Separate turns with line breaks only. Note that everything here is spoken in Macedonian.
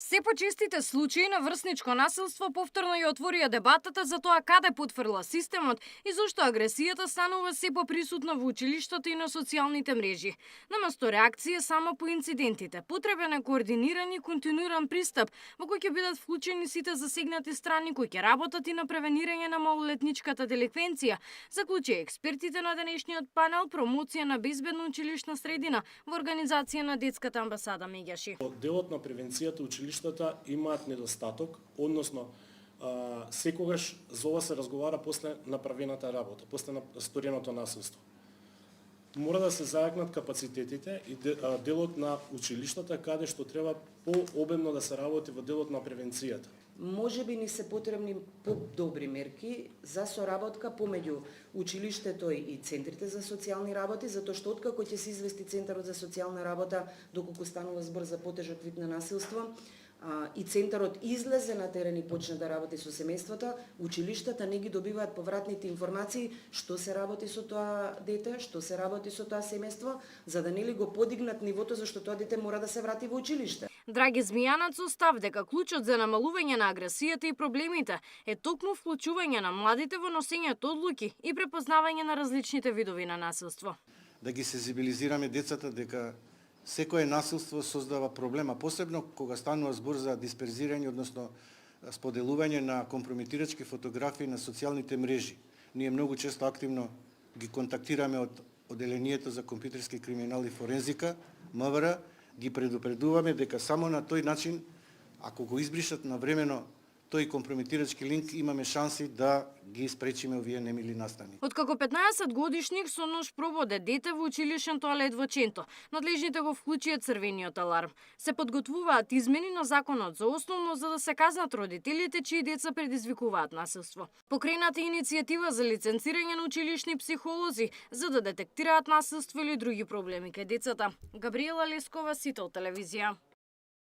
Се почестите случаи на врсничко насилство повторно ја отворија дебатата за тоа каде потфрла системот и зошто агресијата станува се поприсутна во училиштата и на социјалните мрежи. Наместо реакција само по инцидентите, потребен е координиран и континуиран пристап во кој ќе бидат вклучени сите засегнати страни кои ќе работат и на превенирање на малолетничката деликвенција, заклучија експертите на денешниот панел промоција на безбедна училишна средина во организација на Детската амбасада Меѓаши.
Делот на превенцијата училиштата имаат недостаток, односно секогаш за ова се разговара после направената работа, после стореното насилство. Мора да се зајакнат капацитетите и делот на училиштата каде што треба пообемно да се работи во делот на превенцијата.
Можеби ни се потребни подобри мерки за соработка помеѓу училиштето и центрите за социјални работи, затоа што откако ќе се извести Центарот за социјална работа, доколку станува збор за потежок вид на насилство, и Центарот излезе на терен и почне да работи со семејствата, училиштата не ги добиваат повратните информации што се работи со тоа дете, што се работи со тоа семејство, за да нели го подигнат нивото зашто тоа дете мора да се врати во училиште.
Драги Змијанац став дека клучот за намалување на агресијата и проблемите е токму вклучување на младите во носењето одлуки и препознавање на различните видови на насилство.
Да ги сензибилизираме децата дека секое насилство создава проблема, посебно кога станува збор за дисперзирање, односно споделување на компрометирачки фотографии на социјалните мрежи. Ние многу често активно ги контактираме од Оделението за компјутерски криминал и форензика, МВР, ги предупредуваме дека само на тој начин, ако го избришат навремено тој компрометирачки линк, имаме шанси да ги спречиме овие немили настани.
Откако 15 годишник со нож прободе дете во училишен тоалет во Ченто, надлежните го вклучија црвениот аларм. Се подготвуваат измени на законот за основно за да се казнат родителите чии деца предизвикуваат насилство. Покрената иницијатива за лиценцирање на училишни психолози за да детектираат насилство или други проблеми кај децата. Габриела Лескова, Сител телевизија.